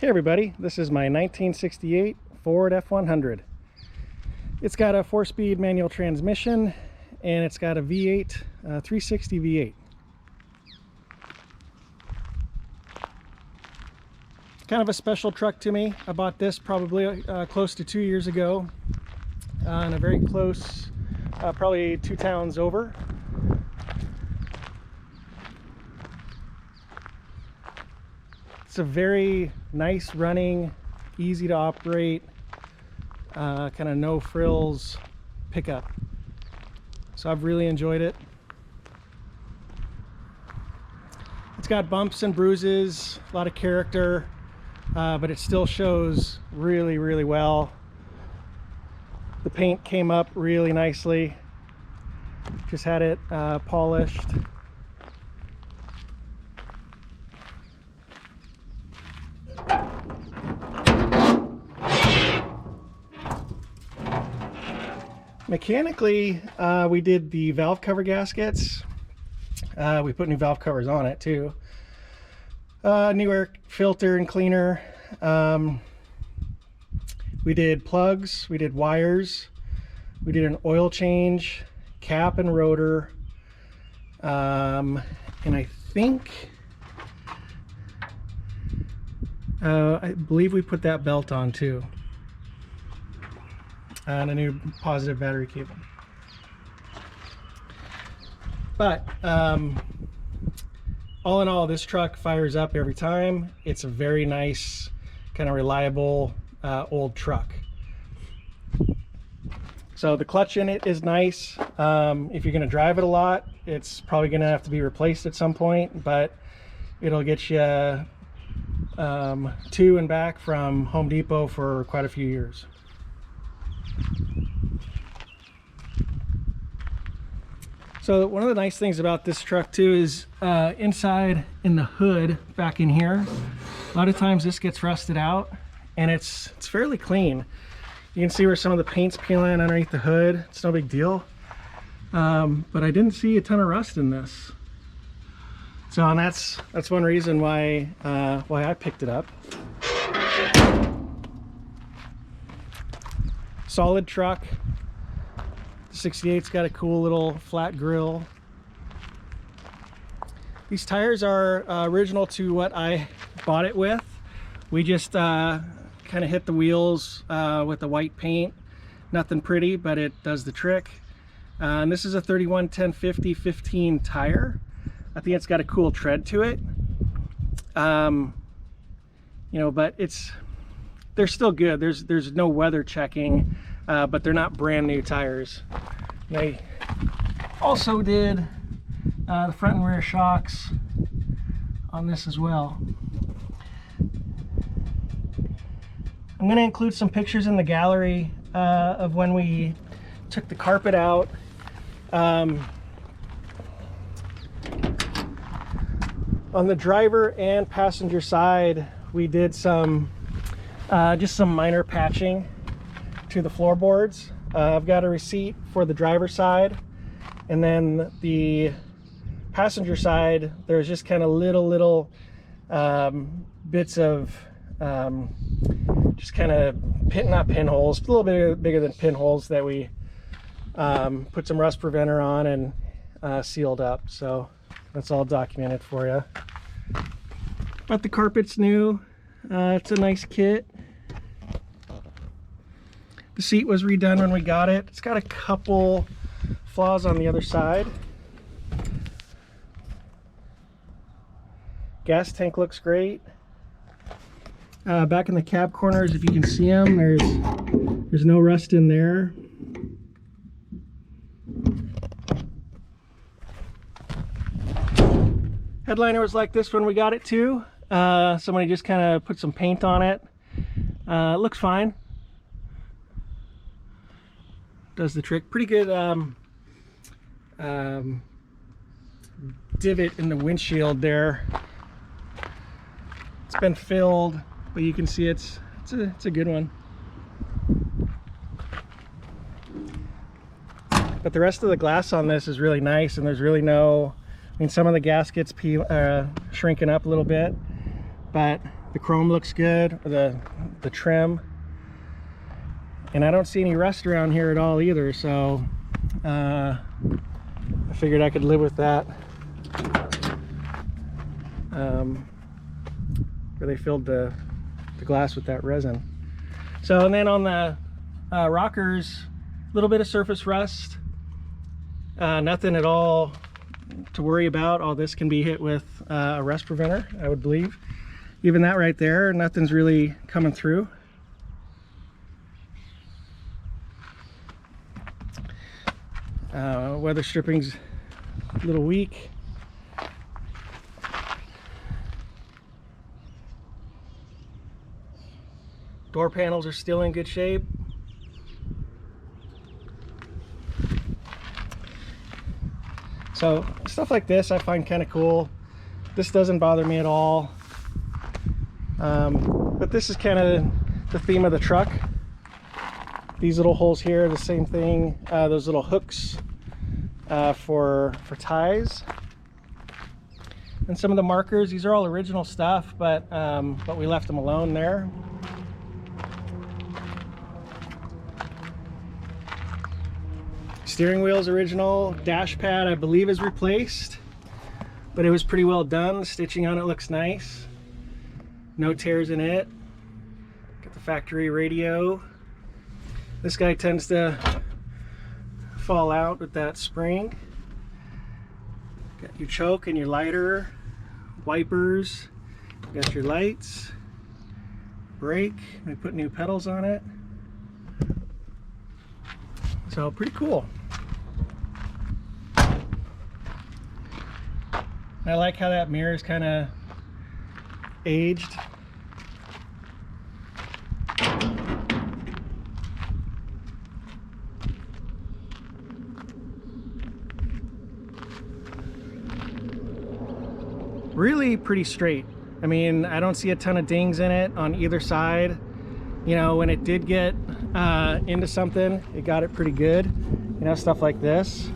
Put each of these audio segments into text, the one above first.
Hey everybody, this is my 1968 Ford F100. It's got a 4-speed manual transmission and it's got a V8, 360 V8. Kind of a special truck to me. I bought this probably close to 2 years ago in a very close, probably 2 towns over. It's a very nice running, easy to operate, kind of no frills pickup. So I've really enjoyed it. It's got bumps and bruises, a lot of character, but it still shows really, really well. The paint came up really nicely. Just had it polished. Mechanically, we did the valve cover gaskets. We put new valve covers on it too. New air filter and cleaner. We did plugs, we did wires, we did an oil change, cap and rotor, and I think I believe we put that belt on too, and a new positive battery cable. But all in all, this truck fires up every time. It's a very nice, kind of reliable old truck. So the clutch in it is nice. If you're going to drive it a lot, it's probably going to have to be replaced at some point, but it'll get you to and back from Home Depot for quite a few years. So one of the nice things about this truck too is inside in the hood back in here, a lot of times this gets rusted out and it's fairly clean. You can see where some of the paint's peeling underneath the hood. It's no big deal, but I didn't see a ton of rust in this. So and that's one reason why I picked it up. Solid truck. The 68's got a cool little flat grille. These tires are original to what I bought it with. We just kind of hit the wheels with the white paint. Nothing pretty, but it does the trick. And this is a 31-10-50-15 tire. I think it's got a cool tread to it. You know, but they're still good. There's no weather checking, but they're not brand new tires. They also did the front and rear shocks on this as well. I'm going to include some pictures in the gallery of when we took the carpet out. On the driver and passenger side, we did some just some minor patching to the floorboards. I've got a receipt for the driver side, and then the passenger side there's just kind of little bits of just kind of not pinholes, a little bit bigger than pinholes that we put some rust preventer on and sealed up. So that's all documented for you. But the carpet's new. It's a nice kit. The seat was redone when we got it. It's got a couple flaws on the other side. Gas tank looks great. Back in the cab corners, if you can see them, there's no rust in there. Headliner was like this when we got it too. Somebody just kind of put some paint on it. It looks fine. Does the trick. Pretty good divot in the windshield there. It's been filled, but you can see it's a good one. But the rest of the glass on this is really nice, and there's really no, I mean, some of the gaskets shrinking up a little bit, but The chrome looks good, or the trim. And I don't see any rust around here at all either, so I figured I could live with that. Where they filled the glass with that resin. So, and then on the rockers, a little bit of surface rust. Nothing at all to worry about. All this can be hit with a rust preventer, I would believe. Even that right there, nothing's really coming through. Weather stripping's a little weak. Door panels are still in good shape. So stuff like this I find kind of cool. This doesn't bother me at all. But this is kind of the theme of the truck. These little holes here, the same thing. Those little hooks for ties. And some of the markers, these are all original stuff, but we left them alone there. Steering wheel's original. Dash pad I believe is replaced, but it was pretty well done. The stitching on it looks nice. No tears in it. Got the factory radio. This guy tends to fall out with that spring. Got your choke and your lighter, wipers, got your lights, brake. We put new pedals on it. So pretty cool. I like how that mirror is kind of aged. Really pretty straight. I mean, I don't see a ton of dings in it on either side. You know, when it did get into something, it got it pretty good. You know, stuff like this.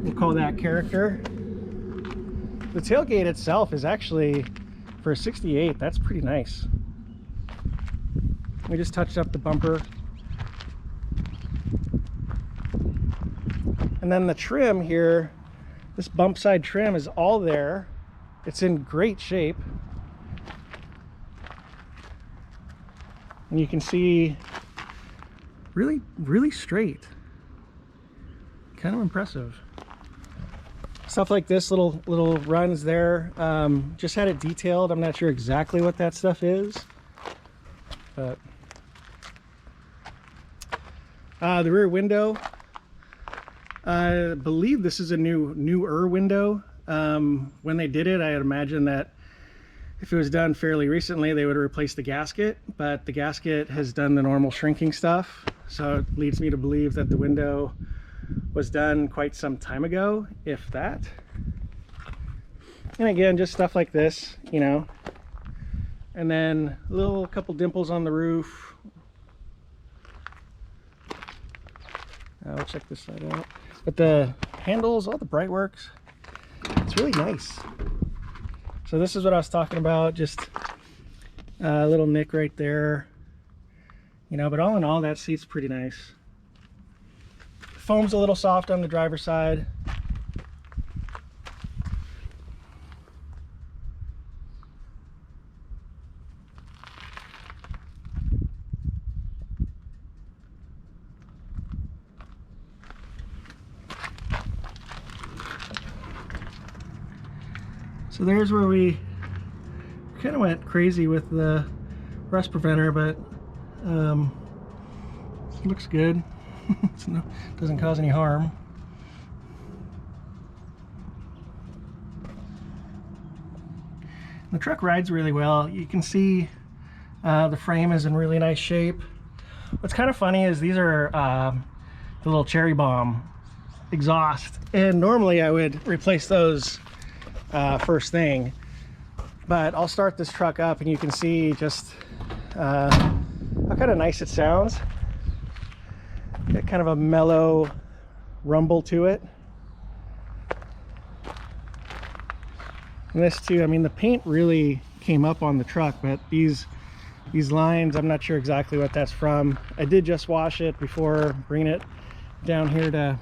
We'll call that character. The tailgate itself is actually, for a 68, that's pretty nice. We just touched up the bumper. And then the trim here, this bump side trim is all there. It's in great shape. And you can see really straight. Kind of impressive. Stuff like this, little runs there. Just had it detailed. I'm not sure exactly what that stuff is, but the rear window, I believe this is a newer window. When they did it, I had imagined that if it was done fairly recently, they would replace the gasket, but the gasket has done the normal shrinking stuff. So it leads me to believe that the window was done quite some time ago, if that. And again, just stuff like this, you know. And then a couple dimples on the roof. I'll check this side out. But the handles, all the bright works, it's really nice. So this is what I was talking about, just a little nick right there. You know, but all in all, that seat's pretty nice. Foam's a little soft on the driver's side. So there's where we kind of went crazy with the rust preventer, but it looks good. Doesn't cause any harm. The truck rides really well. You can see the frame is in really nice shape. What's kind of funny is these are the little cherry bomb exhaust, and normally I would replace those first thing, but I'll start this truck up and you can see just how kind of nice it sounds. Got kind of a mellow rumble to it. And this too, I mean, the paint really came up on the truck, but these lines, I'm not sure exactly what that's from. I did just wash it before bringing it down here to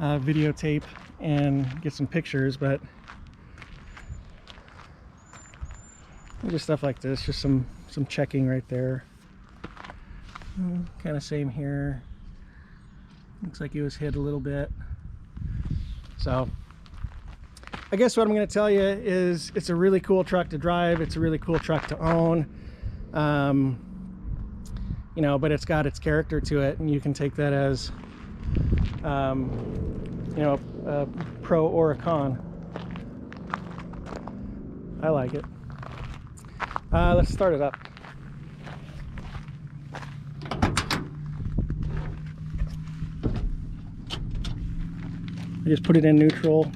videotape and get some pictures, but just stuff like this, just some checking right there. Kind of same here. Looks like it was hit a little bit. So I guess what I'm going to tell you is it's a really cool truck to drive. It's a really cool truck to own. You know, but it's got its character to it, and you can take that as you know, a pro or a con. I like it. Let's start it up. I just put it in neutral.